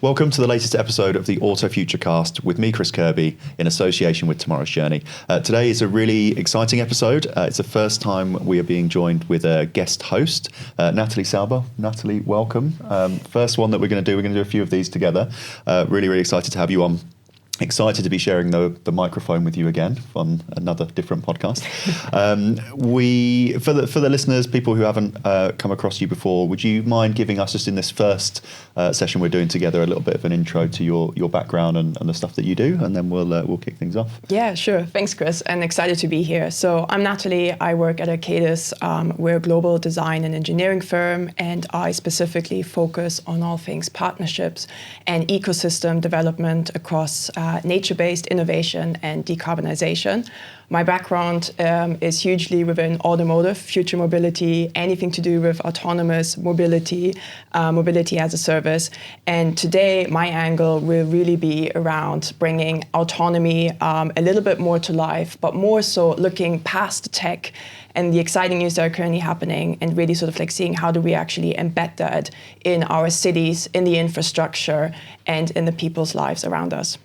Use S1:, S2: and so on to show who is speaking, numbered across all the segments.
S1: Welcome to the latest episode of the Auto Futurecast with me, Chris Kirby, in association with Tomorrow's Journey. Today is a really exciting episode. It's the first time we are being joined with a guest host, Natalie Sauber. Natalie, welcome. First one that we're going to do a few of these together. Really excited to have you on. Excited to be sharing the microphone with you again on another different podcast. For the listeners, people who haven't come across you before, would you mind giving us, just in this first session we're doing together, a little bit of an intro to your background and the stuff that you do, and then we'll kick things off.
S2: Yeah, sure. Thanks, Chris, and excited to be here. So I'm Natalie. I work at Arcadis. We're a global design and engineering firm, and I specifically focus on all things partnerships and ecosystem development across nature-based innovation and decarbonization. My background is hugely within automotive, future mobility, anything to do with autonomous mobility, mobility as a service. And today, my angle will really be around bringing autonomy a little bit more to life, but more so looking past the tech and the exciting news that are currently happening, and really sort of like seeing how do we actually embed that in our cities, in the infrastructure, and in the people's lives around us.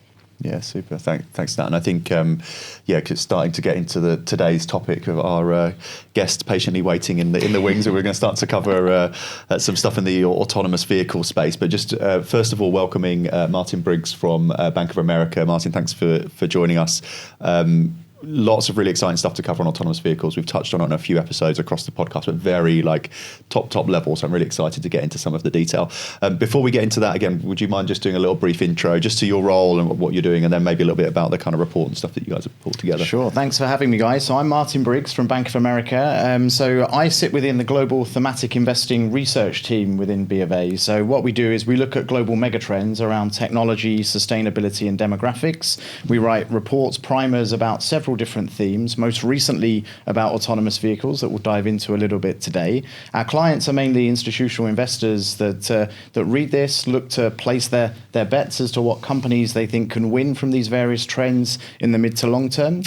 S1: Yeah, super. Thanks, Nat. And I think, cause starting to get into today's topic of our guest patiently waiting in the wings, and we're going to start to cover some stuff in the autonomous vehicle space. But just first of all, welcoming Martyn Briggs from Bank of America. Martyn, thanks for joining us. Lots of really exciting stuff to cover on autonomous vehicles. We've touched on it in a few episodes across the podcast, but very top level. So I'm really excited to get into some of the detail. Before we get into that, again, would you mind just doing a little brief intro just to your role and what you're doing, and then maybe a little bit about the kind of report and stuff that you guys have pulled together?
S3: Sure. Thanks for having me, guys. So I'm Martyn Briggs from Bank of America. So I sit within the global thematic investing research team within B of A. So what we do is we look at global megatrends around technology, sustainability, and demographics. We write reports, primers about several different themes, most recently about autonomous vehicles that we'll dive into a little bit today. Our clients are mainly institutional investors that read this, look to place their bets as to what companies they think can win from these various trends in the mid to long term.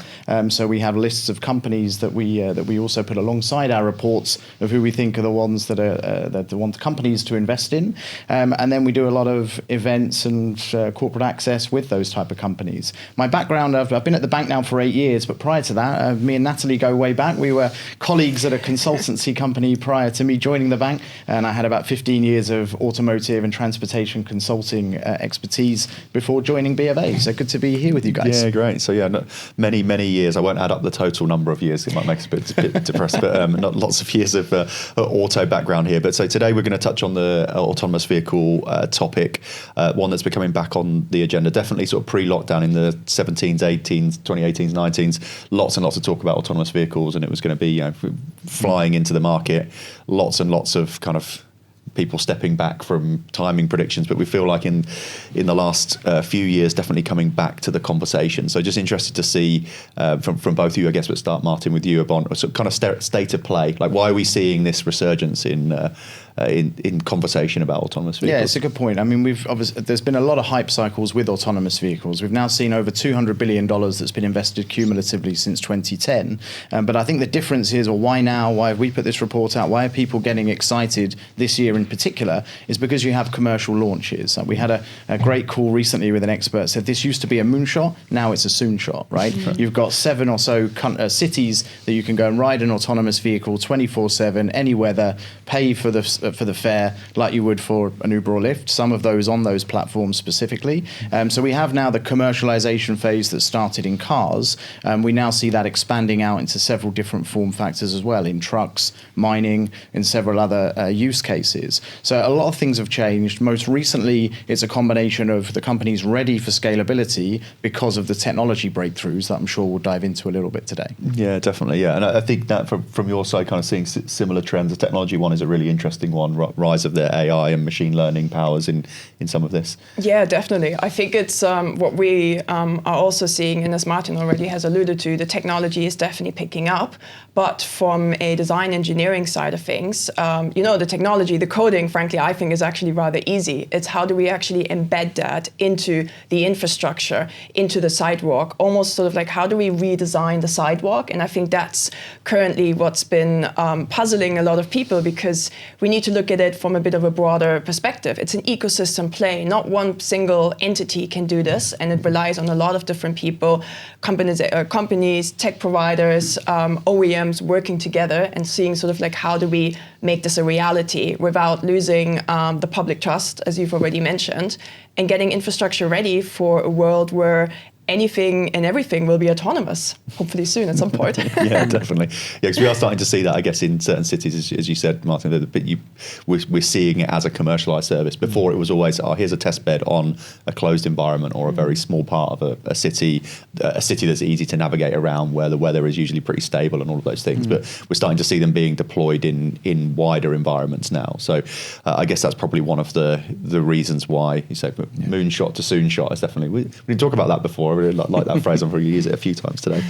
S3: So we have lists of companies that we also put alongside our reports of who we think are the ones that want companies to invest in. And then we do a lot of events and corporate access with those type of companies. My background, I've been at the bank now for 8 years, but prior to that, me and Natalie go way back. We were colleagues at a consultancy company prior to me joining the bank, and I had about 15 years of automotive and transportation consulting expertise before joining B of A. So good to be here with you guys.
S1: Yeah, great. So many years. I won't add up the total number of years. It might make us a bit depressed, but not lots of years of auto background here. But so today we're going to touch on the autonomous vehicle topic, one that's becoming back on the agenda, definitely sort of pre-lockdown in the 17s, 18s, 2018s, 19s. Lots and lots of talk about autonomous vehicles, and it was going to be flying into the market. Lots and lots of kind of people stepping back from timing predictions, but we feel like in the last few years, definitely coming back to the conversation. So just interested to see from both of you, I guess we'll start, Martyn, with you about kind of state of play. Like, why are we seeing this resurgence in conversation about autonomous vehicles?
S3: Yeah, it's a good point. I mean, there's been a lot of hype cycles with autonomous vehicles. We've now seen over $200 billion that's been invested cumulatively since 2010. But I think the difference is, or why now, why have we put this report out, why are people getting excited this year in particular, is because you have commercial launches. We had a great call recently with an expert said this used to be a moonshot, now it's a soon shot, right? You've got 7 or so cities that you can go and ride an autonomous vehicle 24/7, any weather, pay for the fare like you would for an Uber or Lyft, some of those on those platforms specifically. So we have now the commercialization phase that started in cars. We now see that expanding out into several different form factors as well, in trucks, mining, and several other use cases. So a lot of things have changed. Most recently, it's a combination of the companies ready for scalability because of the technology breakthroughs that I'm sure we'll dive into a little bit today.
S1: Yeah, definitely. Yeah, and I think that from your side, kind of seeing similar trends. The technology one is a really interesting one. Rise of the AI and machine learning powers in some of this.
S2: Yeah, definitely. I think it's what we are also seeing, and as Martyn already has alluded to, the technology is definitely picking up. But from a design engineering side of things, the technology, the coding, frankly, I think is actually rather easy. It's how do we actually embed that into the infrastructure, into the sidewalk, almost sort of like how do we redesign the sidewalk? And I think that's currently what's been puzzling a lot of people, because we need need to look at it from a bit of a broader perspective. It's an ecosystem play. Not one single entity can do this, and it relies on a lot of different people, companies, tech providers, OEMs working together and seeing sort of like how do we make this a reality without losing the public trust, as you've already mentioned, and getting infrastructure ready for a world where anything and everything will be autonomous, hopefully soon at some point.
S1: Yeah, definitely. Yeah, because we are starting to see that, I guess, in certain cities, as you said, Martyn, that we're seeing it as a commercialized service. Before it was always, here's a test bed on a closed environment or a very small part of a city that's easy to navigate around, where the weather is usually pretty stable and all of those things. But we're starting to see them being deployed in wider environments now. So I guess that's probably one of the reasons why you say moonshot to soonshot is definitely, we didn't talk about that before. I really like that phrase. I'm probably use it a few times today.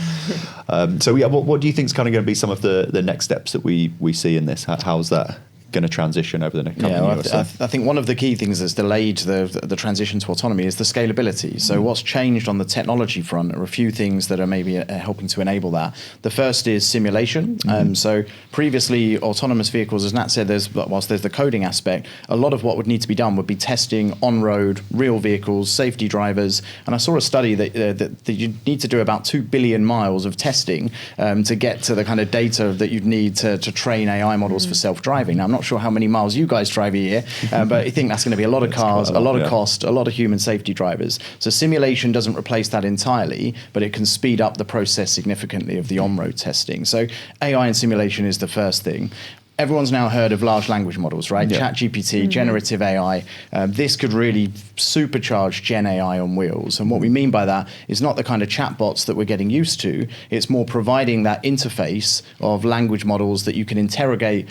S1: So yeah, what do you think is kind of going to be some of the next steps that we see in this? How's that going to transition over the next couple of years?
S3: I think one of the key things that's delayed the transition to autonomy is the scalability. So what's changed on the technology front are a few things that are maybe helping to enable that. The first is simulation. So previously, autonomous vehicles, as Nat said, whilst there's the coding aspect, a lot of what would need to be done would be testing on-road, real vehicles, safety drivers. And I saw a study that you need to do about 2 billion miles of testing to get to the kind of data that you'd need to train AI models for self-driving. Now, I'm not sure how many miles you guys drive a year, but I think that's going to be a lot of cars, a lot of cost, a lot of human safety drivers. So simulation doesn't replace that entirely, but it can speed up the process significantly of the on-road testing. So AI and simulation is the first thing. Everyone's now heard of large language models, right? Yeah. ChatGPT, generative AI. This could really supercharge Gen AI on wheels. And what we mean by that is not the kind of chatbots that we're getting used to. It's more providing that interface of language models that you can interrogate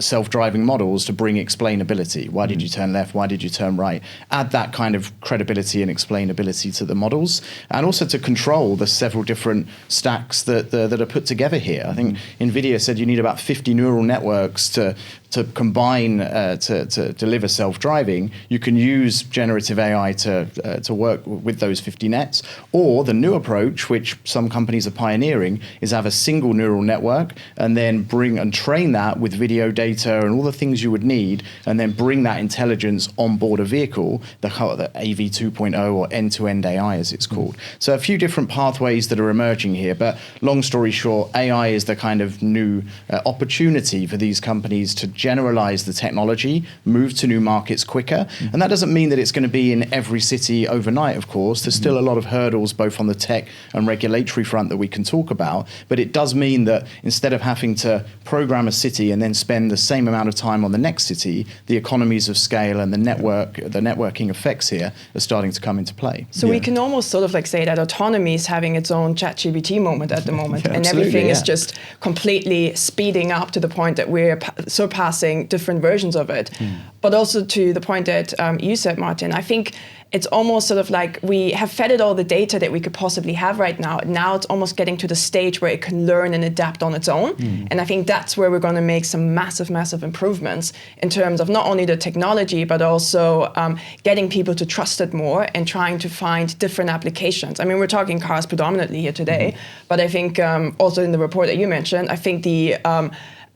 S3: self-driving models to bring explainability. Why did you turn left? Why did you turn right? Add that kind of credibility and explainability to the models, and also to control the several different stacks that are put together here. I think NVIDIA said you need about 50 neural networks to combine to deliver self-driving. You can use generative AI to work with those 50 nets, or the new approach, which some companies are pioneering, is have a single neural network and then bring and train that with video data and all the things you would need, and then bring that intelligence on board a vehicle, the AV 2.0 or end-to-end AI as it's called. So a few different pathways that are emerging here, but long story short, AI is the kind of new opportunity for these companies to generalize the technology, move to new markets quicker. And that doesn't mean that it's going to be in every city overnight, of course. There's still a lot of hurdles, both on the tech and regulatory front, that we can talk about. But it does mean that instead of having to program a city and then spend the same amount of time on the next city, the economies of scale and the networking effects here are starting to come into play.
S2: So we can almost sort of like say that autonomy is having its own ChatGPT moment at the moment, and everything is just completely speeding up to the point that we're surpassing different versions of it. But also to the point that you said, Martyn, I think it's almost sort of like we have fed it all the data that we could possibly have right now. Now it's almost getting to the stage where it can learn and adapt on its own. And I think that's where we're going to make some massive, massive improvements in terms of not only the technology, but also getting people to trust it more and trying to find different applications. I mean, we're talking cars predominantly here today, but I think also in the report that you mentioned, I think the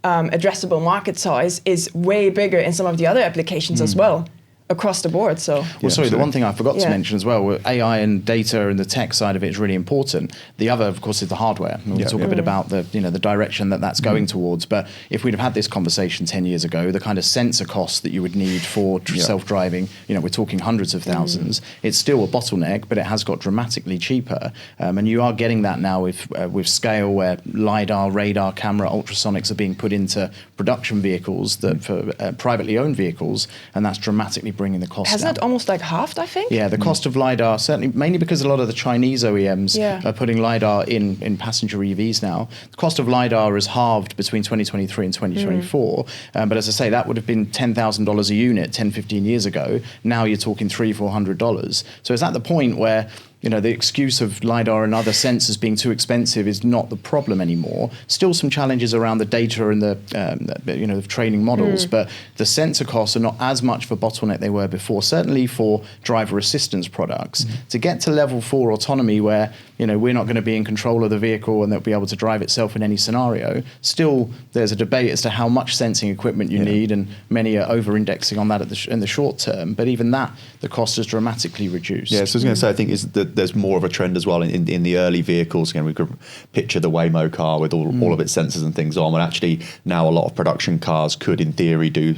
S2: addressable market size is way bigger in some of the other applications as well, across the board. So
S3: the one thing I forgot to mention as well, AI and data and the tech side of it is really important. The other, of course, is the hardware. We'll talk a bit about the direction that's going towards. But if we'd have had this conversation 10 years ago, the kind of sensor costs that you would need for self-driving, we're talking hundreds of thousands. It's still a bottleneck, but it has got dramatically cheaper. And you are getting that now with scale, where LiDAR, radar, camera, ultrasonics are being put into production vehicles that for privately owned vehicles, and that's dramatically bringing the cost down.
S2: Hasn't it almost like halved, I think?
S3: Yeah, the cost of LiDAR, certainly, mainly because a lot of the Chinese OEMs are putting LiDAR in passenger EVs now. The cost of LiDAR has halved between 2023 and 2024. But as I say, that would have been $10,000 a unit 10, 15 years ago. Now you're talking $300, $400. So it's at the point where the excuse of LiDAR and other sensors being too expensive is not the problem anymore. Still some challenges around the data and the training models, but the sensor costs are not as much of a bottleneck they were before, certainly for driver assistance products. To get to level 4 autonomy where, we're not going to be in control of the vehicle and they'll be able to drive itself in any scenario, still there's a debate as to how much sensing equipment you need, and many are over-indexing on that in the short term. But even that, the cost has dramatically reduced.
S1: Yeah, so I was going to say, I think is that there's more of a trend as well in the early vehicles. Again, we could picture the Waymo car with all of its sensors and things on, and actually now a lot of production cars could, in theory, do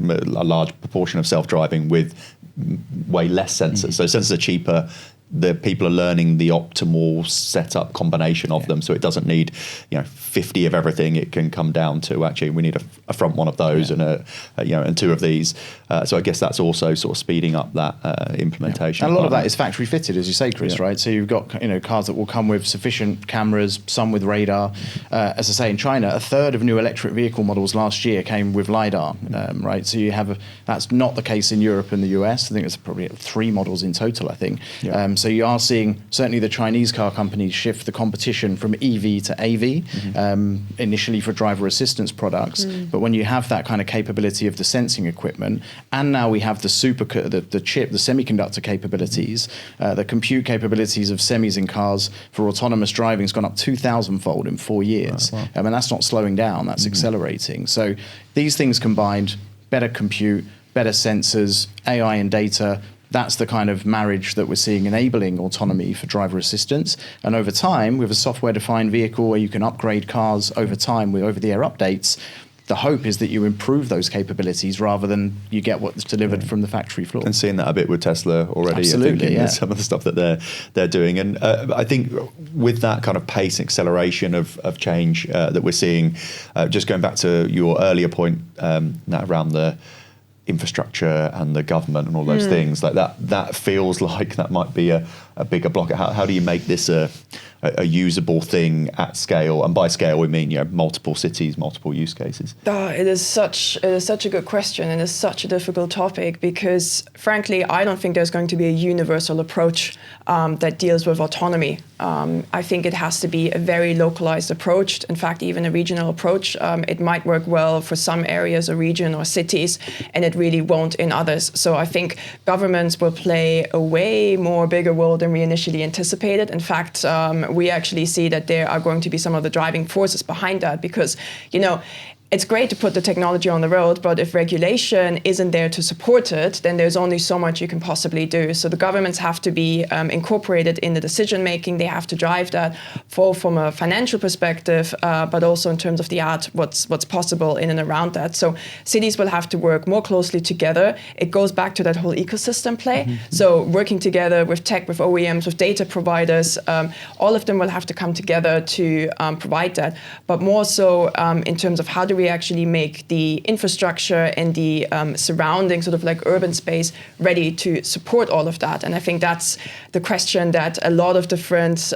S1: a large proportion of self-driving with way less sensors. So sensors are cheaper. The people are learning the optimal setup combination of them, so it doesn't need 50 of everything. It can come down to actually we need a front one of those and and 2 of these. So I guess that's also sort of speeding up that implementation.
S3: And a lot of that is factory fitted, as you say, Chris. Right? So you've got cars that will come with sufficient cameras, some with radar. As I say, in China, a third of new electric vehicle models last year came with LiDAR. Right? So you have that's not the case in Europe and the US. I think it's probably 3 models in total. I think. So you are seeing certainly the Chinese car companies shift the competition from EV to AV, initially for driver assistance products. But when you have that kind of capability of the sensing equipment, and now we have the chip, the semiconductor capabilities, the compute capabilities of semis in cars for autonomous driving has gone up 2,000-fold in 4 years.
S1: Wow.
S3: And that's not slowing down, that's accelerating. So these things combined, better compute, better sensors, AI and data, that's the kind of marriage that we're seeing enabling autonomy for driver assistance. And over time, with a software-defined vehicle where you can upgrade cars over time with over-the-air updates, the hope is that you improve those capabilities rather than you get what's delivered from the factory floor.
S1: And seeing that a bit with Tesla already.
S3: Absolutely,
S1: some of the stuff that they're doing. And I think with that kind of pace and acceleration of change that we're seeing, just going back to your earlier point around the infrastructure and the government and all those things like that feels like that might be a bigger block. How do you make this a usable thing at scale? And by scale we mean multiple cities, multiple use cases.
S2: It is such a good question, and it's such a difficult topic because frankly I don't think there's going to be a universal approach that deals with autonomy. I think it has to be a very localized approach. In fact, even a regional approach. It might work well for some areas or region or cities, and it really won't in others. So I think governments will play a way more bigger role than we initially anticipated. In fact, we actually see that there are going to be some of the driving forces behind that because, it's great to put the technology on the road, but if regulation isn't there to support it, then there's only so much you can possibly do. So the governments have to be incorporated in the decision making. They have to drive that from a financial perspective, but also in terms of the art, what's possible in and around that. So cities will have to work more closely together. It goes back to that whole ecosystem play. So working together with tech, with OEMs, with data providers, all of them will have to come together to provide that. But more so in terms of how do we actually make the infrastructure and the surrounding sort of like urban space ready to support all of that. And I think that's the question that a lot of different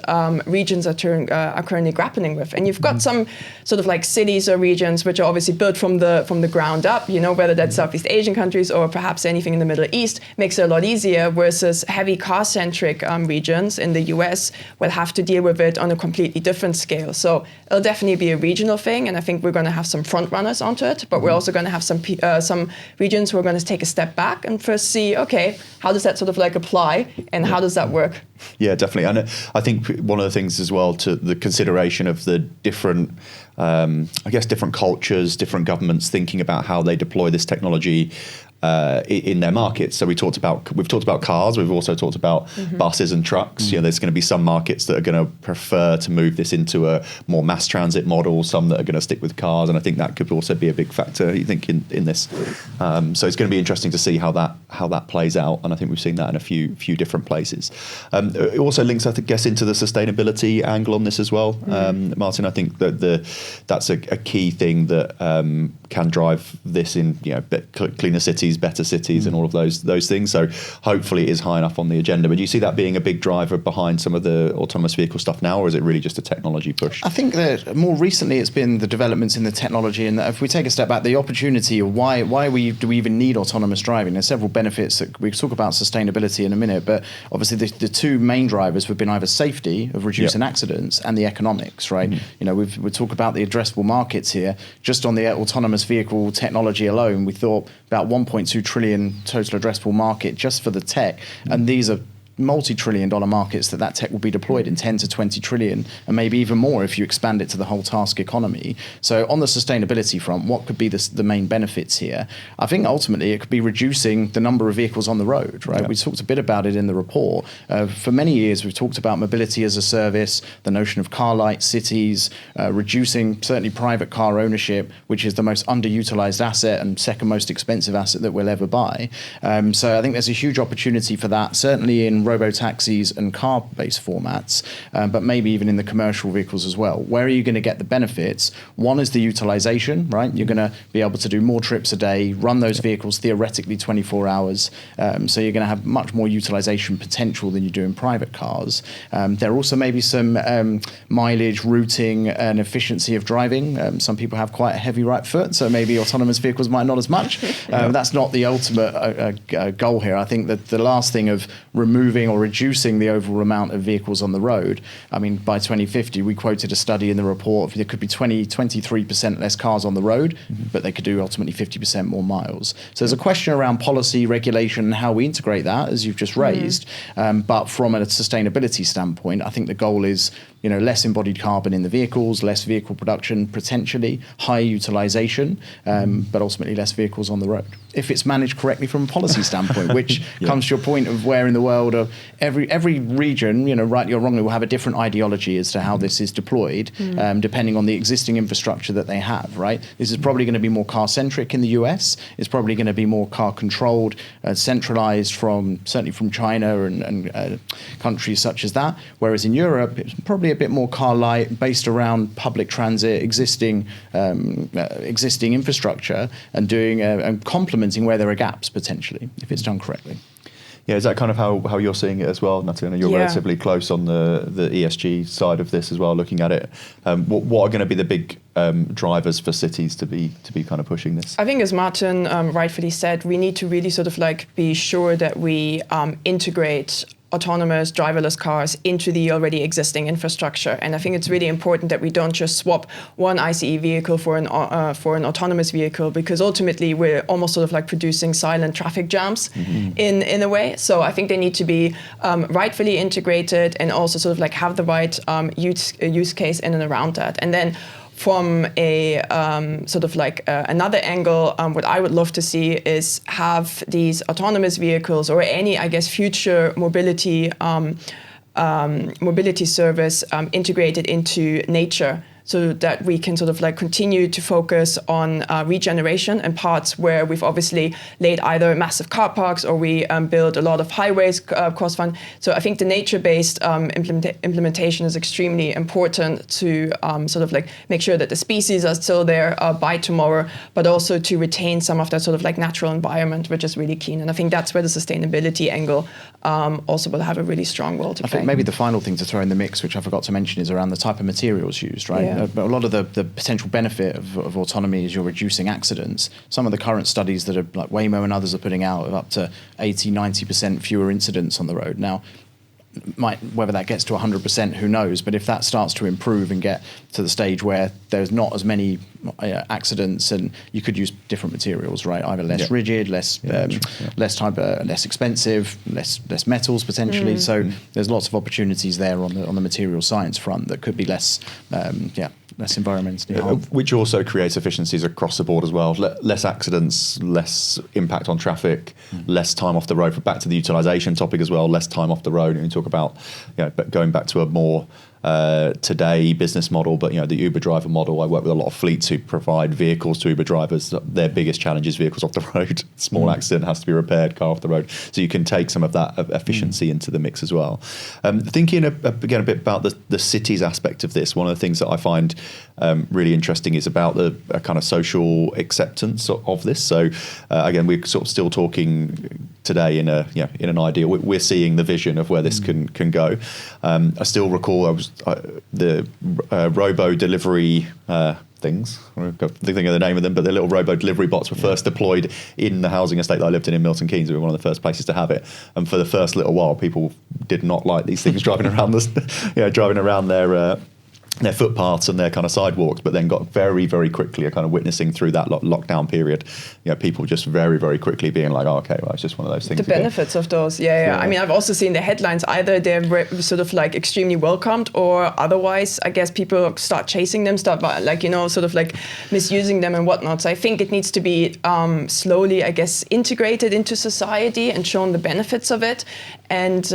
S2: regions are currently grappling with. And you've got some sort of like cities or regions which are obviously built from the ground up, whether that's Southeast Asian countries or perhaps anything in the Middle East, makes it a lot easier, versus heavy car-centric regions in the US will have to deal with it on a completely different scale. So it'll definitely be a regional thing, and I think we're going to have some front runners onto it, but we're also going to have some regions who are going to take a step back and first see, okay, how does that sort of like apply and how does that work?
S1: Yeah, definitely. And I think one of the things as well to the consideration of the different, different cultures, different governments thinking about how they deploy this technology in their markets. So we've talked about cars. We've also talked about buses and trucks. There's going to be some markets that are going to prefer to move this into a more mass transit model. Some that are going to stick with cars, and I think that could also be a big factor. You think in this. So it's going to be interesting to see how that plays out. And I think we've seen that in a few different places. It also links, I guess, into the sustainability angle on this as well. Martyn, I think that that's a key thing that can drive this in cleaner cities. cities, better cities, and all of those things. So hopefully it is high enough on the agenda. But do you see that being a big driver behind some of the autonomous vehicle stuff now, or is it really just a technology push?
S3: I think that more recently it's been the developments in the technology, and if we take a step back, the opportunity of why do we even need autonomous driving? There's several benefits that we talk about sustainability in a minute, but obviously the two main drivers have been either safety of reducing accidents and the economics, right? You know, we talk about the addressable markets here. Just on the autonomous vehicle technology alone, we thought about 1.2 trillion total addressable market just for the tech, and these are multi-trillion-dollar markets that tech will be deployed in, 10 to 20 trillion, and maybe even more if you expand it to the whole task economy. So on the sustainability front, what could be the main benefits here? I think ultimately it could be reducing the number of vehicles on the road, right? We talked a bit about it in the report. For many years, we've talked about mobility as a service, the notion of car-light cities, reducing certainly private car ownership, which is the most underutilized asset and second most expensive asset that we'll ever buy. So I think there's a huge opportunity for that, certainly in robo-taxis and car-based formats, but maybe even in the commercial vehicles as well. Where are you going to get the benefits? One is the utilization, right? You're going to be able to do more trips a day, run those vehicles theoretically 24 hours. So you're going to have much more utilization potential than you do in private cars. There are also maybe some mileage, routing, and efficiency of driving. Some people have quite a heavy right foot, so maybe autonomous vehicles might not as much. That's not the ultimate goal here. I think that the last thing of removing or reducing the overall amount of vehicles on the road. I mean, by 2050, we quoted a study in the report, there could be 23% less cars on the road, but they could do ultimately 50% more miles. So there's a question around policy, regulation, and how we integrate that, as you've just raised. But from a sustainability standpoint, I think the goal is, you know, less embodied carbon in the vehicles, less vehicle production, potentially high utilization, but ultimately less vehicles on the road, if it's managed correctly from a policy standpoint, which comes to your point of where in the world of every region, you know, rightly or wrongly, will have a different ideology as to how this is deployed, depending on the existing infrastructure that they have, right? This is probably going to be more car-centric in the US. It's probably going to be more car-controlled, centralized certainly from China and countries such as that, whereas in Europe, it's probably a bit more car-light, based around public transit, existing infrastructure, and doing and complementing where there are gaps potentially, if it's done correctly.
S1: Yeah, is that kind of how you're seeing it as well, Natalie? You're relatively close on the ESG side of this as well, looking at it. What are going to be the big drivers for cities to be kind of pushing this?
S2: I think, as Martyn rightfully said, we need to really sort of like be sure that we integrate autonomous driverless cars into the already existing infrastructure. And I think it's really important that we don't just swap one ICE vehicle for an autonomous vehicle, because ultimately we're almost sort of like producing silent traffic jams in a way. So I think they need to be rightfully integrated and also sort of like have the right use case in and around that. And then from a sort of like another angle, what I would love to see is have these autonomous vehicles or any, I guess, future mobility service integrated into nature, so that we can sort of like continue to focus on regeneration and parts where we've obviously laid either massive car parks or we build a lot of highways cross-fund. So I think the nature-based implementation is extremely important to sort of like make sure that the species are still there by tomorrow, but also to retain some of that sort of like natural environment, which is really key. And I think that's where the sustainability angle also will have a really strong role to play.
S3: I think maybe the final thing to throw in the mix, which I forgot to mention, is around the type of materials used, right? Yeah. But a lot of the potential benefit of autonomy is you're reducing accidents. Some of the current studies that are like Waymo and others are putting out of up to 80-90% fewer incidents on the road. Now, whether that gets to 100%, who knows? But if that starts to improve and get to the stage where there's not as many accidents, and you could use different materials, right? Either less rigid, less expensive, less metals potentially. So there's lots of opportunities there on the material science front that could be less environmentally harmful.
S1: Which also creates efficiencies across the board as well. Less accidents, less impact on traffic, less time off the road. Back to the utilization topic as well, less time off the road. And you talk about, but going back to a more today business model, but the Uber driver model. I work with a lot of fleets who provide vehicles to Uber drivers. Their biggest challenge is vehicles off the road. Small accident has to be repaired, car off the road. So you can take some of that efficiency into the mix as well. Thinking again a bit about the cities aspect of this, one of the things that I find really interesting is about the kind of social acceptance of this. So again, we're sort of still talking today in an ideal. We're seeing the vision of where this can go. I still recall the robo delivery things. I've got to think of the name of them, but the little robo delivery bots were first deployed in the housing estate that I lived in Milton Keynes. We were one of the first places to have it. And for the first little while, people did not like these things driving around their footpaths and their kind of sidewalks, but then got very, very quickly kind of witnessing through that lockdown period, people just very, very quickly being like, oh, okay, well, it's just one of those things.
S2: The benefits of those, yeah. I mean, I've also seen the headlines, either they're sort of like extremely welcomed, or otherwise, I guess people start chasing them, sort of like misusing them and whatnot. So I think it needs to be slowly, I guess, integrated into society and shown the benefits of it, and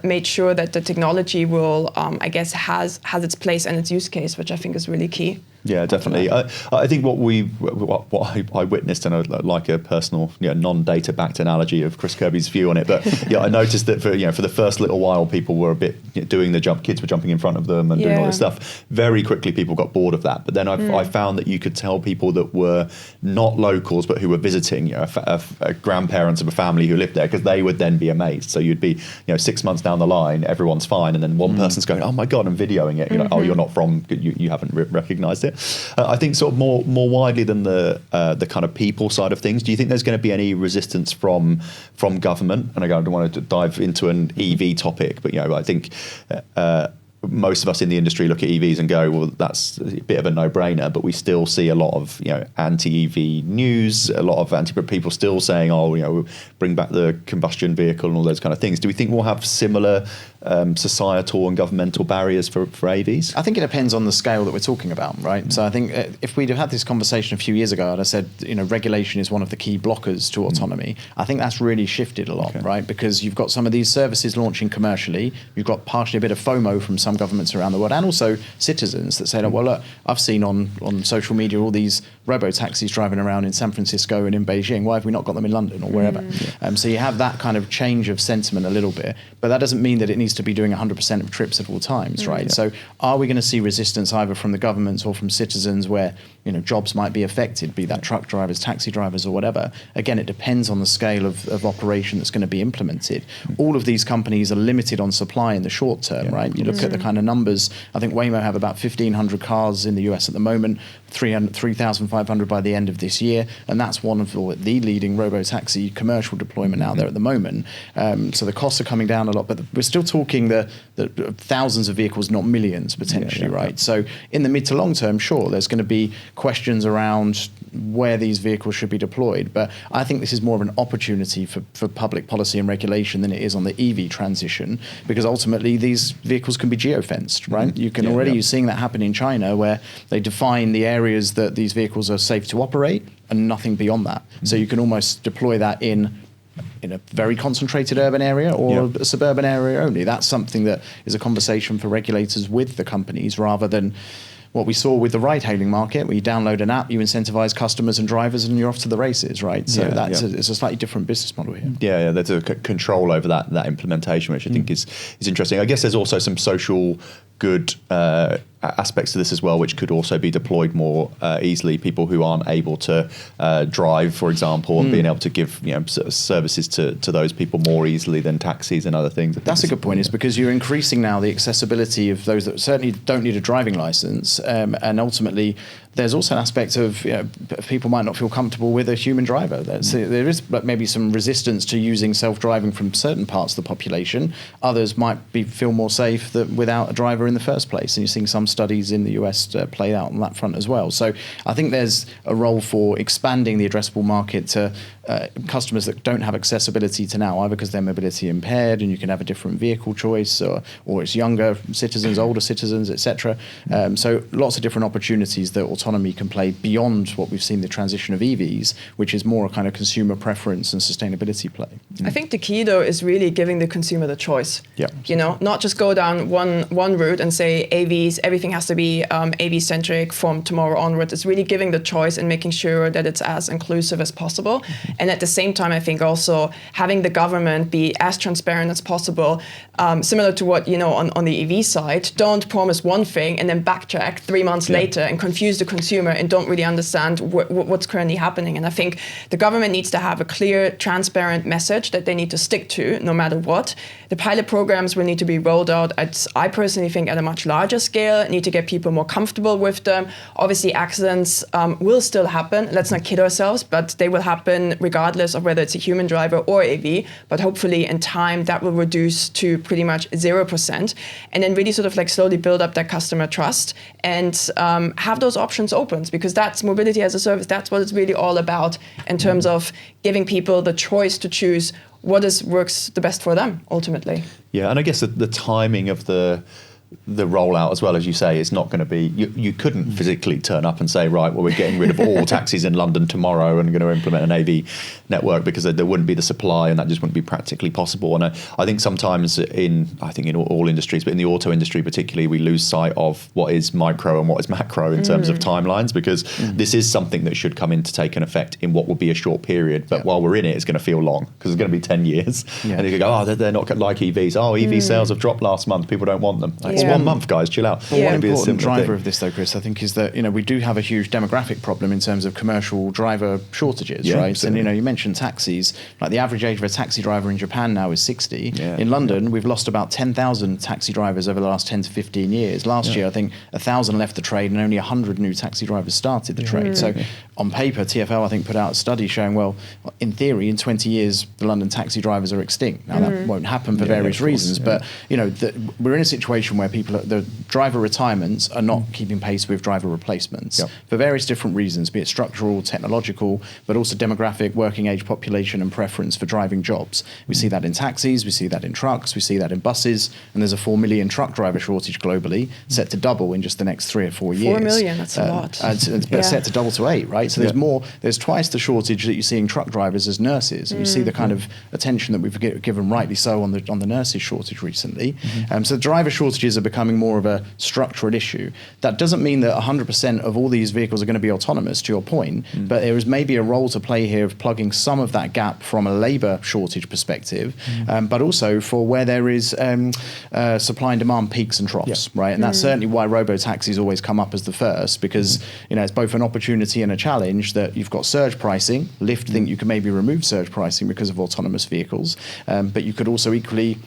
S2: made sure that the technology will, I guess, has its place and its use case, which I think is really key.
S1: Yeah, definitely. I think what I witnessed, and I like a personal, non-data backed analogy of Chris Kirby's view on it. But I noticed that for the first little while, people were a bit doing the jump. Kids were jumping in front of them and doing all this stuff. Very quickly, people got bored of that. But then I found that you could tell people that were not locals, but who were visiting, a grandparents of a family who lived there, because they would then be amazed. So you'd be, 6 months down the line, everyone's fine, and then one person's going, "Oh my God," and videoing it. Oh, you're not from, you haven't recognised it. I think sort of more widely than the kind of people side of things, do you think there's going to be any resistance from government? And again, I don't want to dive into an EV topic, but I think most of us in the industry look at EVs and go, well, that's a bit of a no-brainer, but we still see a lot of anti-EV news, a lot of people still saying, oh, bring back the combustion vehicle and all those kind of things. Do we think we'll have similar societal and governmental barriers for AVs?
S3: I think it depends on the scale that we're talking about, right? So I think if we'd have had this conversation a few years ago and I said, regulation is one of the key blockers to autonomy, I think that's really shifted a lot, right? Because you've got some of these services launching commercially, you've got partially a bit of FOMO from some governments around the world, and also citizens that say, well, look, I've seen on social media all these robo-taxis driving around in San Francisco and in Beijing. Why have we not got them in London or wherever? So you have that kind of change of sentiment a little bit, but that doesn't mean that it needs to be doing 100% of trips at all times, right? So are we going to see resistance either from the governments or from citizens where jobs might be affected, be that truck drivers, taxi drivers or whatever? Again, it depends on the scale of operation that's going to be implemented. All of these companies are limited on supply in the short term, right? You look at the kind of numbers. I think Waymo have about 1,500 cars in the US at the moment, 3,500 by the end of this year, and that's one of the leading robo-taxi commercial deployment out there at the moment. So the costs are coming down a lot, but we're still talking the thousands of vehicles, not millions potentially, right? So in the mid to long term, sure, there's going to be questions around where these vehicles should be deployed, but I think this is more of an opportunity for public policy and regulation than it is on the EV transition, because ultimately these vehicles can be geofenced, right? You can you're seeing that happen in China, where they define the areas that these vehicles are safe to operate and nothing beyond that. So you can almost deploy that in a very concentrated urban area or a suburban area only. That's something that is a conversation for regulators with the companies, rather than what we saw with the ride-hailing market, where you download an app, you incentivize customers and drivers, and you're off to the races, right? So it's a slightly different business model here.
S1: Yeah, there's a control over that implementation, which I think is interesting. I guess there's also some social good aspects to this as well, which could also be deployed more easily. People who aren't able to drive, for example, and being able to give services to those people more easily than taxis and other things.
S3: That's a good point, is because you're increasing now the accessibility of those that certainly don't need a driving license, and ultimately there's also an aspect of people might not feel comfortable with a human driver. There is maybe some resistance to using self-driving from certain parts of the population. Others might feel more safe without a driver in the first place, and you're seeing some studies in the US play out on that front as well. So I think there's a role for expanding the addressable market to customers that don't have accessibility to now, either because they're mobility impaired and you can have a different vehicle choice, or it's younger citizens, older citizens, etc. So lots of different opportunities that autonomy can play beyond what we've seen the transition of EVs, which is more a kind of consumer preference and sustainability play.
S2: I think the key, though, is really giving the consumer the choice.
S3: Yeah.
S2: You know, not just go down one route and say AVs, everything has to be AV-centric from tomorrow onwards. It's really giving the choice and making sure that it's as inclusive as possible. And at the same time, I think also having the government be as transparent as possible, similar to what, on the EV side. Don't promise one thing and then backtrack 3 months later and confuse the consumer and don't really understand what's currently happening. And I think the government needs to have a clear, transparent message that they need to stick to no matter what. The pilot programs will need to be rolled out I personally think at a much larger scale, need to get people more comfortable with them. Obviously accidents will still happen, let's not kid ourselves, but they will happen regardless of whether it's a human driver or AV, but hopefully in time that will reduce to pretty much 0%, and then really sort of like slowly build up that customer trust and have those options open, because that's mobility as a service. That's what it's really all about in terms of giving people the choice to choose what works the best for them ultimately.
S1: Yeah, and I guess the timing of the rollout, as well, as you say, is not going to be, you couldn't physically turn up and say, right, well, we're getting rid of all taxis in London tomorrow and going to implement an AV network, because there wouldn't be the supply and that just wouldn't be practically possible. And I think sometimes in all industries, but in the auto industry particularly, we lose sight of what is micro and what is macro in terms of timelines, because this is something that should come in to take an effect in what will be a short period. But while we're in it, it's going to feel long, because it's going to be 10 years. Yeah. And you go, oh, they're not like EVs. Oh, EV sales have dropped last month. People don't want them. It's 1 month, guys, chill out.
S3: Well, one important driver of this, though, Chris, I think, is that we do have a huge demographic problem in terms of commercial driver shortages, right? Absolutely. And you mentioned taxis. Like the average age of a taxi driver in Japan now is 60. Yeah. In London, we've lost about 10,000 taxi drivers over the last 10 to 15 years. Last year, I think 1,000 left the trade and only 100 new taxi drivers started the trade. So on paper, TfL, I think, put out a study showing, well, in theory, in 20 years, the London taxi drivers are extinct. Now, that won't happen for various reasons, but we're in a situation where the driver retirements are not keeping pace with driver replacements for various different reasons, be it structural, technological, but also demographic, working age population and preference for driving jobs. We see that in taxis, we see that in trucks, we see that in buses, and there's a 4 million truck driver shortage globally, set to double in just the next 3 or 4 years.
S2: 4 million, that's a lot.
S3: It's set to double to 8, right? So there's twice the shortage that you see in truck drivers as nurses. And you see the kind of attention that we've given, rightly so, on the nurses shortage recently. So driver shortages are becoming more of a structural issue. That doesn't mean that 100% of all these vehicles are going to be autonomous, to your point, but there is maybe a role to play here of plugging some of that gap from a labour shortage perspective, but also for where there is supply and demand peaks and troughs, right? And that's certainly why robo-taxis always come up as the first, because it's both an opportunity and a challenge that you've got surge pricing. Lyft think you can maybe remove surge pricing because of autonomous vehicles, but you could also equally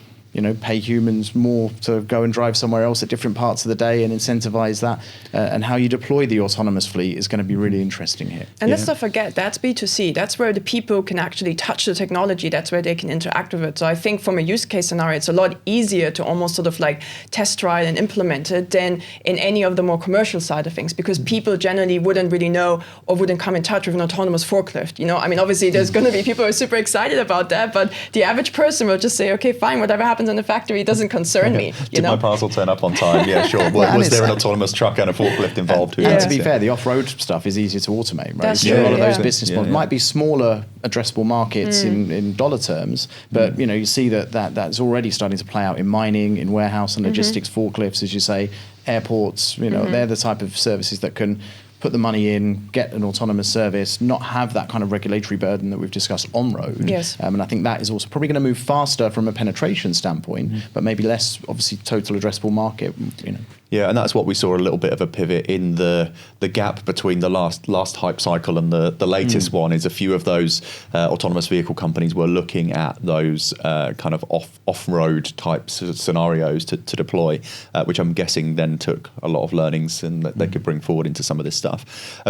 S3: pay humans more to go and drive somewhere else at different parts of the day and incentivize that. And how you deploy the autonomous fleet is going to be really interesting here.
S2: And let's not forget, that's B2C. That's where the people can actually touch the technology. That's where they can interact with it. So I think from a use case scenario, it's a lot easier to almost sort of like test trial and implement it than in any of the more commercial side of things, because people generally wouldn't really know or wouldn't come in touch with an autonomous forklift. I mean, obviously there's going to be people who are super excited about that, but the average person will just say, okay, fine, whatever happens in the factory doesn't concern me.
S1: Did my parcel turn up on time? Yeah, sure. Was there an autonomous truck and a forklift involved?
S3: And to be fair, the off-road stuff is easier to automate, right?
S2: That's
S3: true,
S2: a lot
S3: of those business models might be smaller addressable markets in dollar terms, but you see that's already starting to play out in mining, in warehouse and logistics, forklifts, as you say, airports. They're the type of services that can put the money in, get an autonomous service, not have that kind of regulatory burden that we've discussed on road.
S2: Yes.
S3: And I think that is also probably going to move faster from a penetration standpoint, but maybe less, obviously, total addressable market.
S1: Yeah, and that's what we saw a little bit of a pivot in the gap between the last hype cycle and the latest one. Is a few of those autonomous vehicle companies were looking at those kind of off-road type scenarios to deploy, which I'm guessing then took a lot of learnings and that they could bring forward into some of this stuff.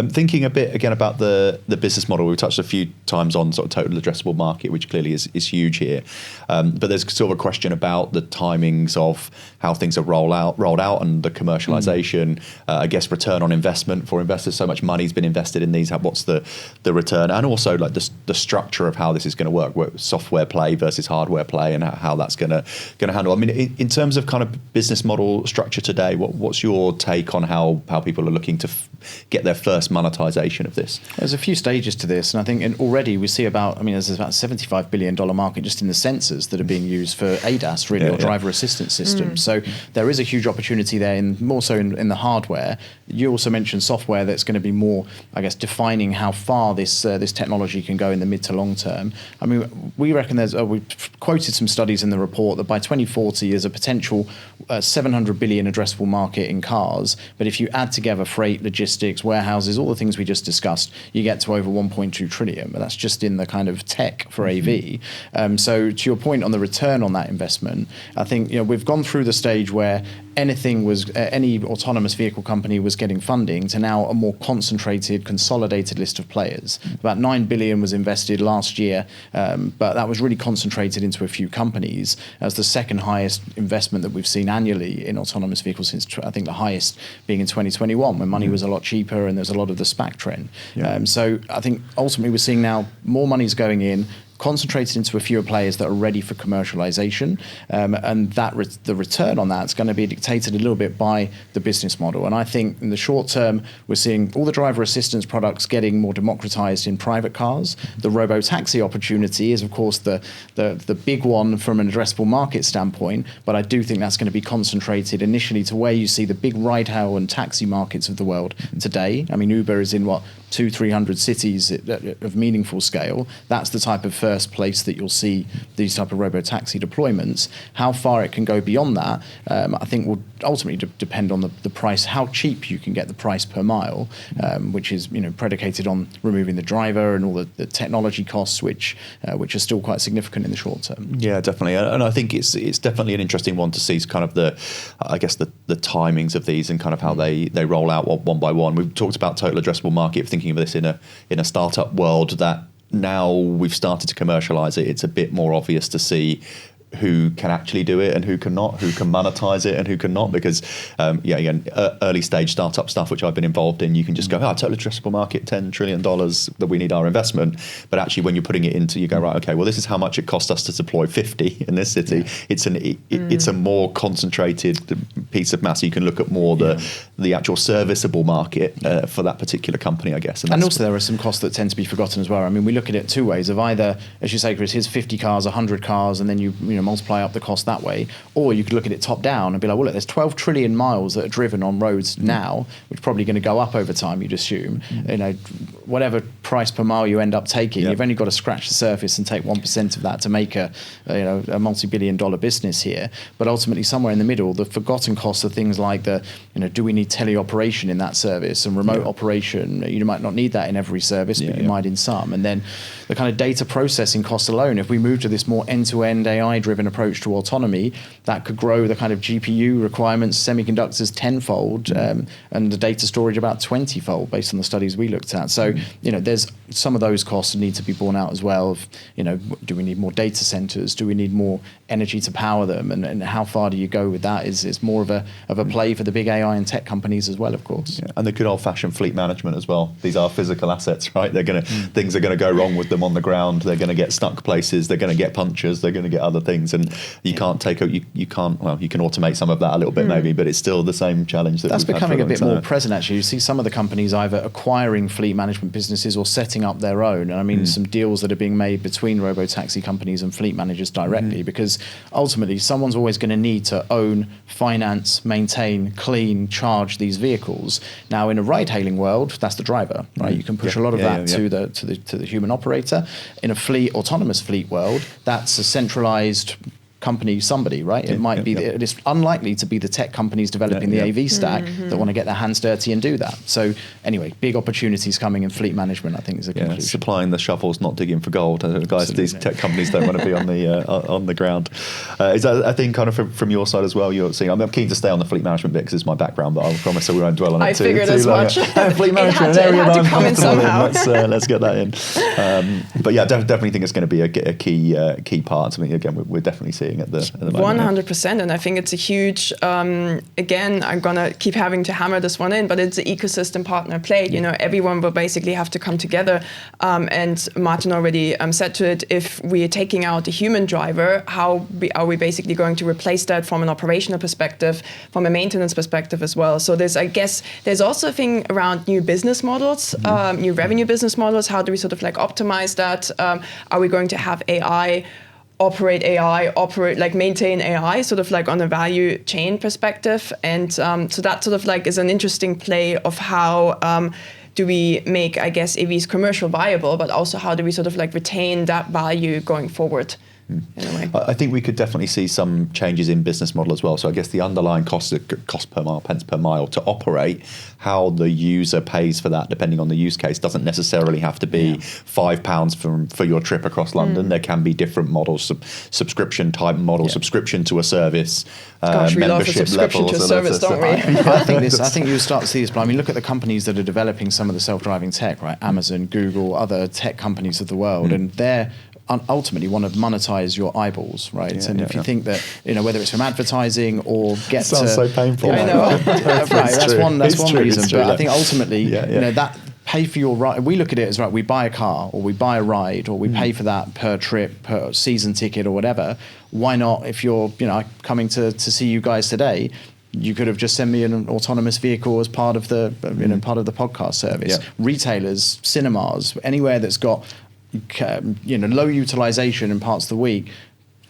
S1: Thinking a bit again about the business model, we've touched a few times on sort of total addressable market, which clearly is huge here. But there's sort of a question about the timings of how things are rolled out and the commercialization, I guess return on investment for investors. So much money's been invested in these. What's the return? And also like the structure of how this is going to work, software play versus hardware play, and how that's going to handle. I mean, in terms of kind of business model structure today, what's your take on how people are looking to get their first monetization of this?
S3: There's a few stages to this, and I think already we see there's about $75 billion market just in the sensors that are being used for ADAS, really, or driver assistance systems. So there is a huge opportunity there, more so in the hardware. You also mentioned software that's going to be more, I guess, defining how far this technology can go in the mid to long term. I mean, we reckon we've quoted some studies in the report that by 2040 is a potential 700 billion addressable market in cars. But if you add together freight, logistics, warehouses, all the things we just discussed, you get to over 1.2 trillion. But that's just in the kind of tech for AV. So to your point on the return on that investment, I think we've gone through the stage where any autonomous vehicle company was getting funding to now a more concentrated, consolidated list of players. About 9 billion was invested last year, but that was really concentrated into a few companies as the second highest investment that we've seen annually in autonomous vehicles since, I think, the highest being in 2021 when money was a lot cheaper and there's a lot of the SPAC trend. So I think ultimately we're seeing now more money's going in, concentrated into a fewer players that are ready for commercialization, and that the return on that's going to be dictated a little bit by the business model. And I think in the short term, we're seeing all the driver assistance products getting more democratized in private cars. The robo-taxi opportunity is, of course, the big one from an addressable market standpoint, but I do think that's going to be concentrated initially to where you see the big ride-hail and taxi markets of the world today. I mean, Uber is in 200-300 cities of meaningful scale. That's the type of first place that you'll see these type of robo-taxi deployments. How far it can go beyond that, I think will ultimately depend on the price, how cheap you can get the price per mile, which is predicated on removing the driver and all the technology costs, which are still quite significant in the short term.
S1: Yeah, definitely, and I think it's definitely an interesting one to see kind of the timings of these and kind of how they roll out one by one. We've talked about total addressable market, thinking of this in a startup world that now we've started to commercialize it. It's a bit more obvious to see who can actually do it and who cannot, who can monetize it and who cannot, because again, early stage startup stuff which I've been involved in, you can just go, total addressable market, $10 trillion that we need our investment. But actually when you're putting it into, you go, right, okay, well, this is how much it cost us to deploy 50 in this city. It's it's a more concentrated piece of mass. You can look at more the actual serviceable market for that particular company, I guess.
S3: And also there are some costs that tend to be forgotten as well. I mean, we look at it two ways of either, as you say, Chris, here's 50 cars, 100 cars, and then you multiply up the cost that way, or you could look at it top down and be like, well, look, there's 12 trillion miles that are driven on roads now, which are probably going to go up over time, you'd assume. Whatever price per mile you end up taking, you've only got to scratch the surface and take 1% of that to make a multi-billion-dollar business here. But ultimately, somewhere in the middle, the forgotten costs are things like do we need teleoperation in that service and remote operation? You might not need that in every service, but you might in some. And then the kind of data processing costs alone, if we move to this more end-to-end AI-driven approach to autonomy, that could grow the kind of GPU requirements, semiconductors tenfold, and the data storage about 20-fold based on the studies we looked at. So, there's some of those costs need to be borne out as well. Of, do we need more data centers? Do we need more energy to power them? And how far do you go with that? Is more of a play for the big AI and tech companies as well, of course.
S1: Yeah. And the good old-fashioned fleet management as well. These are physical assets, right? They're going to things are going to go wrong with them on the ground. They're going to get stuck places. They're going to get punctures. They're going to get other things, and you can't you can automate some of that a little bit maybe, but it's still the same challenge that's
S3: becoming a bit more present. Actually, you see some of the companies either acquiring fleet management businesses or setting up their own. And I mean, some deals that are being made between robo-taxi companies and fleet managers directly, because ultimately someone's always going to need to own, finance, maintain, clean, charge these vehicles. Now, in a ride-hailing world, that's the driver, right? You can push a lot of that to the human operator. In a autonomous fleet world, that's a centralized company, somebody, right? It might be, it's unlikely to be the tech companies developing the AV stack that want to get their hands dirty and do that. So anyway, big opportunities coming in fleet management, I think, is a conclusion.
S1: Supplying the shovels, not digging for gold. Guys, absolutely. These tech companies don't want to be on the ground. Is that a thing kind of from your side as well? You're seeing, I'm keen to stay on the fleet management bit because it's my background, but I promise we won't dwell on it too.
S2: I figured as much.
S1: Fleet management,
S2: it had to come in somehow.
S1: Let's get that in. But yeah, definitely think it's going to be a key part. I mean, again, we're definitely seeing seeing at the moment.
S2: 100%, and I think it's a huge. Again, I'm gonna keep having to hammer this one in, but it's an ecosystem partner play. You know, everyone will basically have to come together. And Martyn already said to it: if we're taking out a human driver, how are we basically going to replace that from an operational perspective, from a maintenance perspective as well? So there's also a thing around new business models, new revenue business models. How do we sort of like optimize that? Are we going to have AI, maintain AI, sort of like on a value chain perspective? And so that sort of like is an interesting play of how do we make, I guess, EVs commercial viable, but also how do we sort of like retain that value going forward? In a way.
S1: I think we could definitely see some changes in business model as well. So I guess the underlying cost per mile, pence per mile to operate, how the user pays for that, depending on the use case, doesn't necessarily have to be £5 for your trip across London. There can be different models, subscription type model, subscription to a service,
S2: Gosh, we love a
S1: membership
S2: subscription
S1: levels.
S2: to a service, don't we?
S3: I think you'll start to see this, but I mean, look at the companies that are developing some of the self-driving tech, right? Amazon, Google, other tech companies of the world, and they're ultimately want to monetize your eyeballs, right? If you think that, you know, whether it's from advertising or
S1: sounds so painful.
S2: I know.
S3: Right, that's one reason.
S1: True,
S3: but I think ultimately,
S1: you know,
S3: that pay for your ride. We look at it as, right, we buy a car or we buy a ride or we pay for that per trip, per season ticket or whatever. Why not, if you're, you know, coming to see you guys today, you could have just sent me an autonomous vehicle as part of the part of the podcast service. Retailers, cinemas, anywhere that's got low utilization in parts of the week,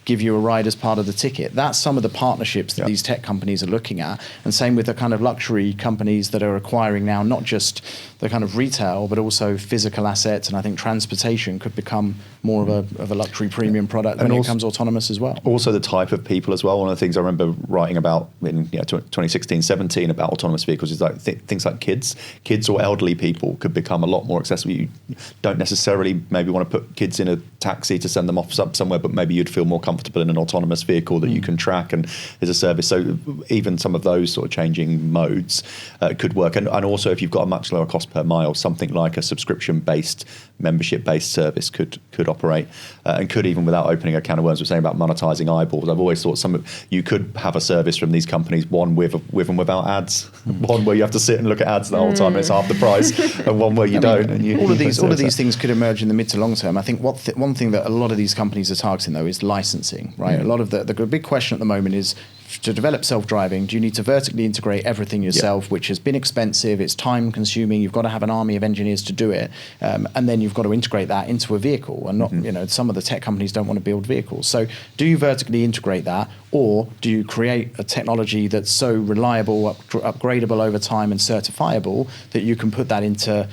S3: give you a ride as part of the ticket. That's some of the partnerships that these tech companies are looking at. And same with the kind of luxury companies that are acquiring now, not just the kind of retail, but also physical assets. And I think transportation could become more of a luxury premium product when it becomes autonomous as well.
S1: Also the type of people as well. One of the things I remember writing about in 2016, 17 about autonomous vehicles is like things like kids or elderly people could become a lot more accessible. You don't necessarily maybe want to put kids in a taxi to send them off somewhere, but maybe you'd feel more comfortable in an autonomous vehicle that you can track and is a service. So even some of those sort of changing modes could work. And also if you've got a much lower cost per mile, something like a subscription-based, membership-based service could operate and could, even without opening a can of worms, we're saying about monetizing eyeballs. I've always thought you could have a service from these companies, one with and without ads, one where you have to sit and look at ads the whole time and it's half the price, and one where you don't. And
S3: all of these things could emerge in the mid to long term. I think one thing that a lot of these companies are targeting though is licensing, right? A lot of the big question at the moment is, to develop self-driving, do you need to vertically integrate everything yourself, which has been expensive, it's time consuming, you've got to have an army of engineers to do it, and then you've got to integrate that into a vehicle, and not, some of the tech companies don't want to build vehicles. So do you vertically integrate that, or do you create a technology that's so reliable, upgradable over time and certifiable that you can put that into,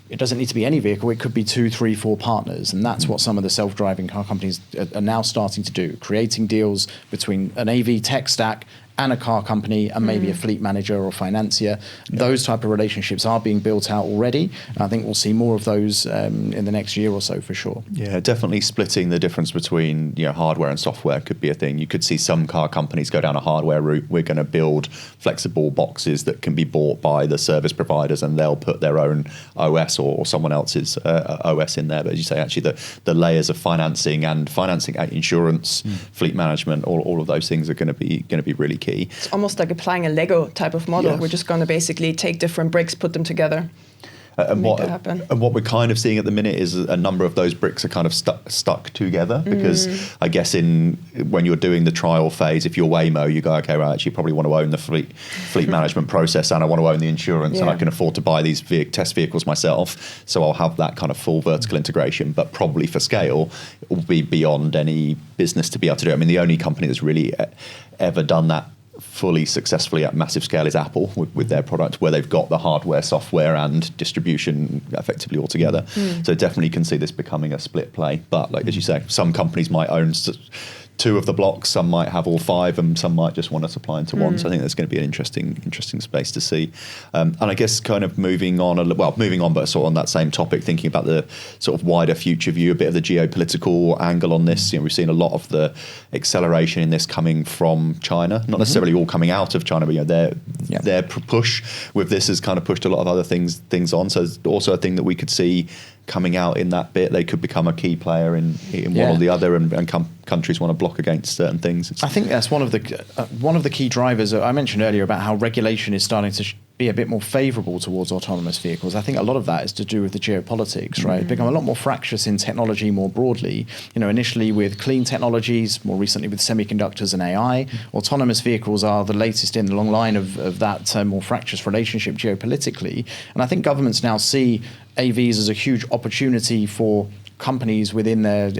S3: it doesn't need to be any vehicle, it could be 2, 3, 4 partners. And that's what some of the self-driving car companies are now starting to do, creating deals between an AV tech stack and a car company and maybe a fleet manager or financier. Those type of relationships are being built out already. I think we'll see more of those in the next year or so for sure.
S1: Yeah, definitely splitting the difference between hardware and software could be a thing. You could see some car companies go down a hardware route. We're going to build flexible boxes that can be bought by the service providers and they'll put their own OS or someone else's OS in there. But as you say, actually the layers of financing insurance, fleet management, all of those things are going to be really key.
S2: It's almost like applying a Lego type of model. We're just going to basically take different bricks, put them together. And what we're kind of seeing at the minute is a number of those bricks are kind of stuck together because I guess when you're doing the trial phase, if you're Waymo, you go, okay, well, I actually probably want to own the fleet management process and I want to own the insurance and I can afford to buy these test vehicles myself. So I'll have that kind of full vertical integration, but probably for scale, it will be beyond any business to be able to do. I mean, the only company that's really ever done that fully successfully at massive scale is Apple with their product, where they've got the hardware, software and distribution effectively all together. So definitely can see this becoming a split play. But like as you say, some companies might own 2 of the blocks, some might have all 5, and some might just want to supply into one. So I think that's going to be an interesting space to see. And I guess kind of moving on, but sort of on that same topic, thinking about the sort of wider future view, a bit of the geopolitical angle on this. We've seen a lot of the acceleration in this coming from China, not necessarily all coming out of China, but their push with this has kind of pushed a lot of other things on. So it's also a thing that we could see
S1: coming out in that bit. They could become a key player in one or the other, and countries want to block against certain things.
S3: I think that's one of the key drivers. I mentioned earlier about how regulation is starting to be a bit more favourable towards autonomous vehicles. I think a lot of that is to do with the geopolitics, right? It's become a lot more fractious in technology more broadly. Initially with clean technologies, more recently with semiconductors and AI. Autonomous vehicles are the latest in the long line of that more fractious relationship geopolitically. And I think governments now see AVs as a huge opportunity for companies within their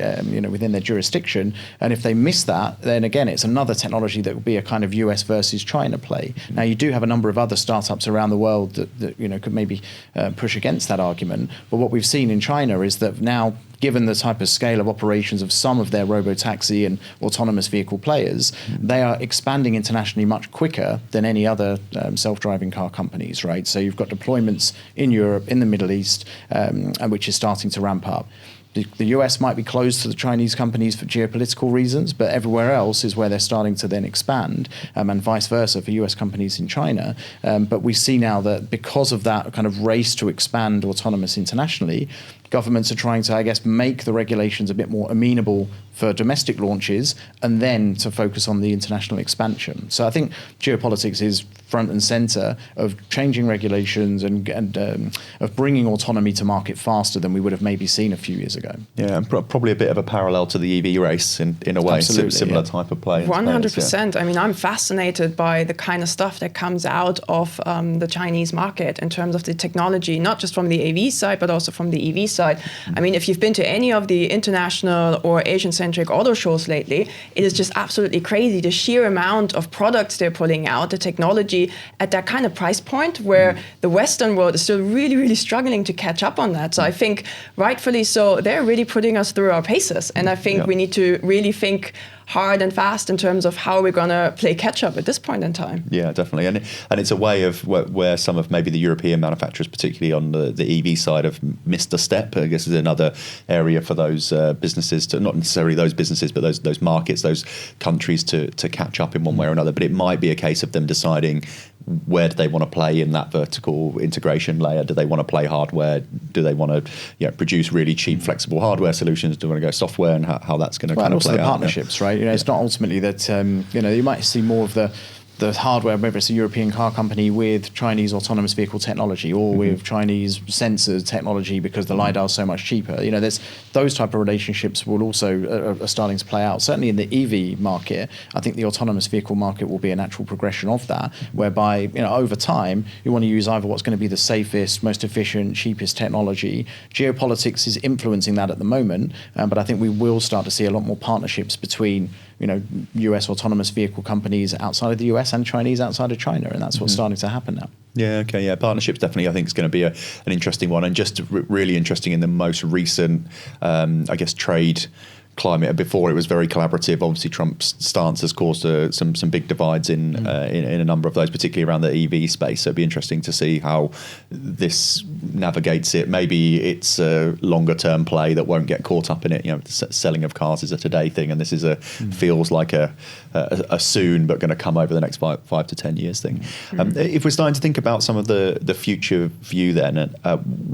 S3: jurisdiction, and if they miss that, then again it's another technology that will be a kind of US versus China play. Now you do have a number of other startups around the world that could maybe push against that argument, but what we've seen in China is that now, given the type of scale of operations of some of their robotaxi and autonomous vehicle players, they are expanding internationally much quicker than any other self-driving car companies, right? So you've got deployments in Europe, in the Middle East, and which is starting to ramp up. The US might be closed to the Chinese companies for geopolitical reasons, but everywhere else is where they're starting to then expand, and vice versa for US companies in China. But we see now that because of that kind of race to expand autonomous internationally, governments are trying to, I guess, make the regulations a bit more amenable for domestic launches and then to focus on the international expansion. So I think geopolitics is front and center of changing regulations and of bringing autonomy to market faster than we would have maybe seen a few years ago.
S1: Yeah, and probably a bit of a parallel to the EV race in a way.
S3: Absolutely,
S1: similar type of play.
S2: 100%. I mean, I'm fascinated by the kind of stuff that comes out of the Chinese market in terms of the technology, not just from the AV side, but also from the EV side. I mean, if you've been to any of the international or Asian-centric auto shows lately, it is just absolutely crazy, the sheer amount of products they're pulling out, the technology at that kind of price point where the Western world is still really, really struggling to catch up on that. So I think rightfully so, they're really putting us through our paces. And I think we need to really think hard and fast in terms of how we're going to play catch up at this point in time.
S1: Yeah, definitely. And it's a way of where some of maybe the European manufacturers, particularly on the EV side, have missed a step. I guess is another area for those businesses to, not necessarily those businesses, but those markets, those countries to catch up in one way or another. But it might be a case of them deciding where do they want to play in that vertical integration layer? Do they want to play hardware? Do they want to produce really cheap, flexible hardware solutions? Do they want to go software, and how that's going to kind of play out?
S3: And also the partnerships, right? It's not ultimately that, you might see more of the hardware, whether it's a European car company with Chinese autonomous vehicle technology or with Chinese sensor technology because the LiDAR is so much cheaper. There's those type of relationships will also are starting to play out. Certainly in the EV market, I think the autonomous vehicle market will be a natural progression of that, whereby, over time, you want to use either what's going to be the safest, most efficient, cheapest technology. Geopolitics is influencing that at the moment, but I think we will start to see a lot more partnerships between US autonomous vehicle companies outside of the US and Chinese outside of China, and that's what's starting to happen now.
S1: Yeah, okay, yeah. Partnerships definitely, I think, is going to be an interesting one, and just really interesting in the most recent, I guess, trade climate. Before it was very collaborative. Obviously, Trump's stance has caused some big divides in a number of those, particularly around the EV space. So it'd be interesting to see how this navigates it. Maybe it's a longer term play that won't get caught up in it. The selling of cars is a today thing, and this is feels like a soon but going to come over the next 5 to 10 years thing. If we're starting to think about some of the future view, then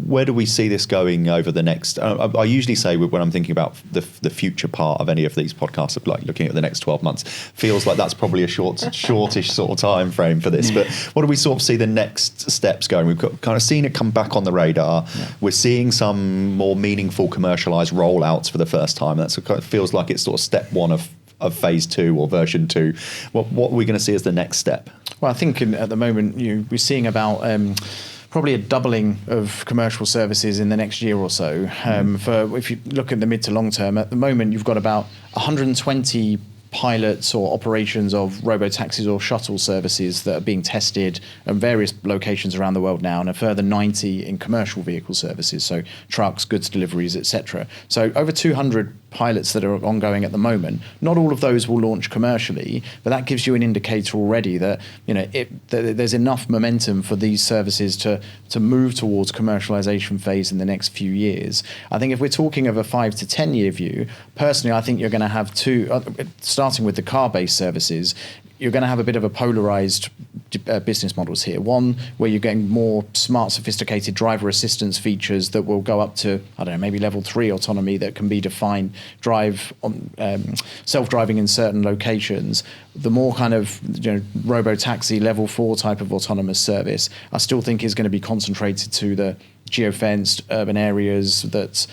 S1: where do we see this going over the next? I usually say when I'm thinking about the future part of any of these podcasts, like looking at the next 12 months, feels like that's probably a shortish sort of time frame for this. But what do we sort of see the next steps going? We've kind of seen it come back on the radar. We're seeing some more meaningful commercialized rollouts for the first time. That feels like it's sort of step one of phase 2 or version 2. What are we going to see as the next step?
S3: Well, I think at the moment we're seeing about probably a doubling of commercial services in the next year or so. If you look at the mid to long term, at the moment you've got about 120 pilots or operations of robo-taxis or shuttle services that are being tested at various locations around the world now, and a further 90 in commercial vehicle services, so trucks, goods deliveries, etc. So over 200 pilots that are ongoing at the moment. Not all of those will launch commercially, but that gives you an indicator already that there's enough momentum for these services to move towards commercialization phase in the next few years. I think if we're talking of a 5 to 10 year view, personally, I think you're going to have two, starting with the car-based services. you're going to have a bit of a polarized business models here. One where you're getting more smart, sophisticated driver assistance features that will go up to, I don't know, maybe level 3 autonomy that can be defined, self-driving in certain locations. The more kind of robo-taxi level 4 type of autonomous service, I still think is going to be concentrated to the geofenced urban areas that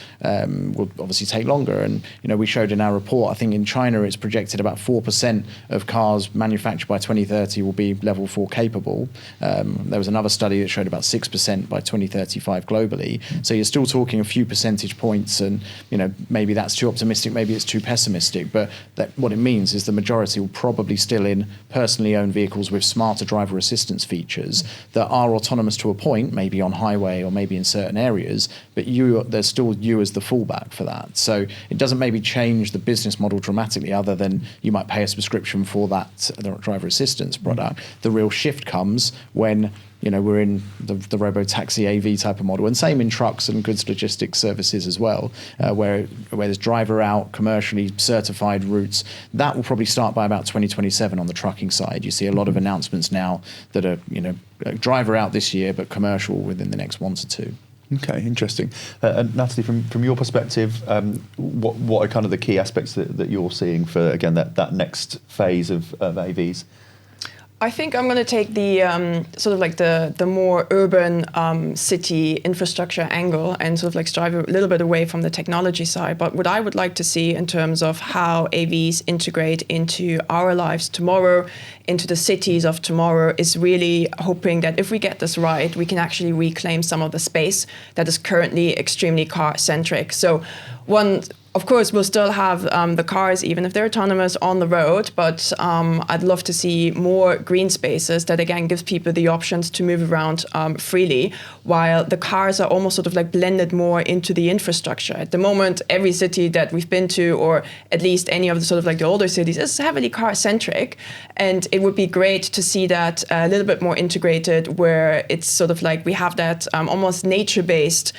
S3: will obviously take longer. And we showed in our report, I think in China it's projected about 4% of cars manufactured by 2030 will be level 4 capable. There was another study that showed about 6% by 2035 globally. So you're still talking a few percentage points, and maybe that's too optimistic, maybe it's too pessimistic, but what it means is the majority will probably still in personally owned vehicles with smarter driver assistance features that are autonomous to a point, maybe on highway or maybe in certain areas, but there's still you as the fallback for that. So it doesn't maybe change the business model dramatically, other than you might pay a subscription for that driver assistance product. The real shift comes when we're in the robo-taxi AV type of model, and same in trucks and goods logistics services as well, where there's driver out, commercially certified routes. That will probably start by about 2027 on the trucking side. You see a lot of announcements now that are driver out this year, but commercial within the next 1 to 2.
S1: Okay, interesting. And Natalie, from your perspective, what are kind of the key aspects that you're seeing for, again, that next phase of AVs?
S2: I think I'm going to take the sort of like the more urban city infrastructure angle and sort of like strive a little bit away from the technology side. But what I would like to see in terms of how AVs integrate into our lives tomorrow, into the cities of tomorrow, is really hoping that if we get this right, we can actually reclaim some of the space that is currently extremely car-centric. So of course, we'll still have the cars, even if they're autonomous, on the road, but I'd love to see more green spaces that, again, gives people the options to move around freely, while the cars are almost sort of like blended more into the infrastructure. At the moment, every city that we've been to, or at least any of the sort of like the older cities, is heavily car-centric, and it would be great to see that a little bit more integrated, where it's sort of like we have that almost nature-based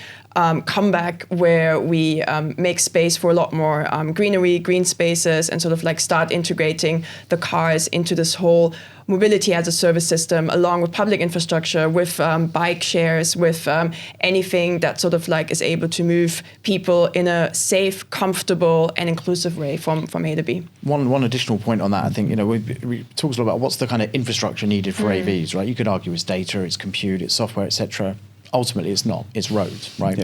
S2: comeback where we make space for a lot more greenery, green spaces, and sort of like start integrating the cars into this whole mobility as a service system, along with public infrastructure, with bike shares, with anything that sort of like is able to move people in a safe, comfortable, and inclusive way from A to B.
S3: One additional point on that, I think, we talked a lot about what's the kind of infrastructure needed for AVs, right? You could argue it's data, it's compute, it's software, etc. Ultimately, it's not. It's roads, right?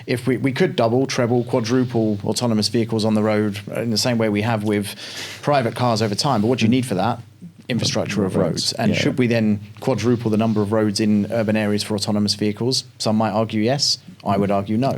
S3: If we could double, treble, quadruple autonomous vehicles on the road in the same way we have with private cars over time, but what do you need for that? Infrastructure of roads. And should we then quadruple the number of roads in urban areas for autonomous vehicles? Some might argue yes. I would argue no.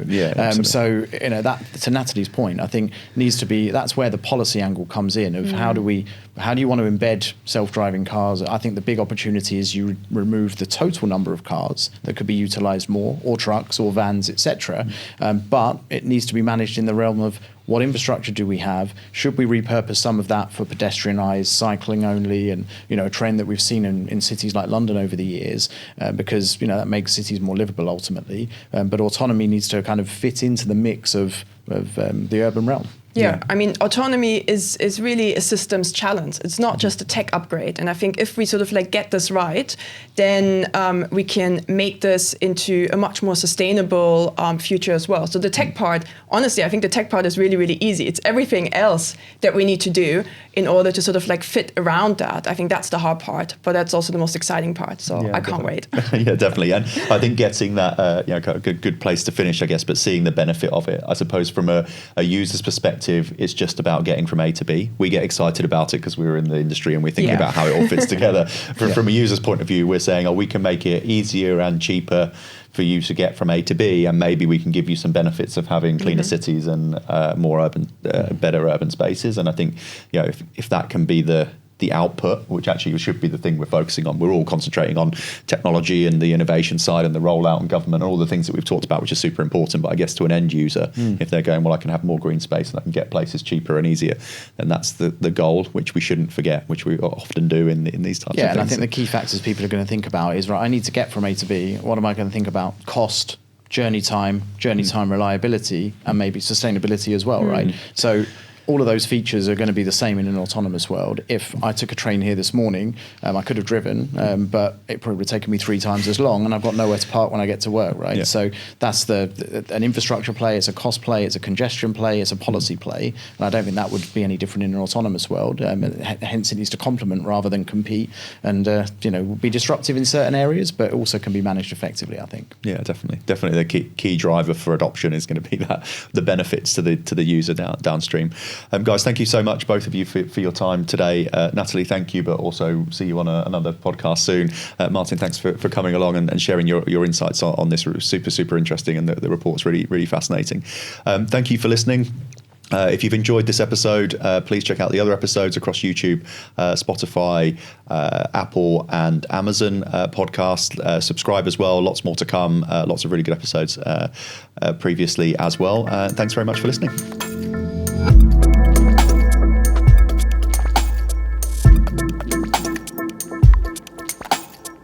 S3: So that, to Natalie's point, I think needs to be, that's where the policy angle comes in of how do you want to embed self-driving cars? I think the big opportunity is you remove the total number of cars that could be utilized more, or trucks or vans, etc. But it needs to be managed in the realm of what infrastructure do we have? Should we repurpose some of that for pedestrianised cycling only, and a trend that we've seen in cities like London over the years, because that makes cities more livable ultimately. But autonomy needs to kind of fit into the mix of the urban realm.
S2: Yeah, I mean, autonomy is really a systems challenge. It's not just a tech upgrade. And I think if we sort of like get this right, then we can make this into a much more sustainable future as well. So the tech part, honestly, I think the tech part is really, really easy. It's everything else that we need to do in order to sort of like fit around that. I think that's the hard part, but that's also the most exciting part. So I can't wait.
S1: Yeah, definitely. And I think getting that, good place to finish, I guess, but seeing the benefit of it, I suppose from a user's perspective, it's just about getting from A to B. We get excited about it because we're in the industry and we're thinking about how it all fits together. From a user's point of view, we're saying, we can make it easier and cheaper for you to get from A to B, and maybe we can give you some benefits of having cleaner cities and more urban, better urban spaces. And I think, if that can be the output, which actually should be the thing we're focusing on. We're all concentrating on technology and the innovation side and the rollout and government and all the things that we've talked about, which is super important. But I guess to an end user, if they're going, I can have more green space and I can get places cheaper and easier, then that's the goal, which we shouldn't forget, which we often do in these types of things.
S3: Yeah, and I think the key factors people are going to think about is, right, I need to get from A to B. What am I going to think about? Cost, journey time reliability, and maybe sustainability as well, right? So all of those features are going to be the same in an autonomous world. If I took a train here this morning, I could have driven, but it probably would have taken me 3 times as long, and I've got nowhere to park when I get to work, right? Yeah. So that's an infrastructure play, it's a cost play, it's a congestion play, it's a policy play, and I don't think that would be any different in an autonomous world. Hence, it needs to complement rather than compete, and be disruptive in certain areas, but also can be managed effectively, I think.
S1: Yeah, definitely. The key driver for adoption is going to be the benefits to the user downstream. Guys, thank you so much, both of you, for your time today. Natalie, thank you, but also see you on another podcast soon. Martyn, thanks for coming along and sharing your insights on this. Super interesting, and the report's really fascinating. Thank you for listening. If you've enjoyed this episode, please check out the other episodes across YouTube, Spotify, Apple and Amazon podcast. Subscribe as well. Lots more to come. Lots of really good episodes previously as well. Thanks very much for listening.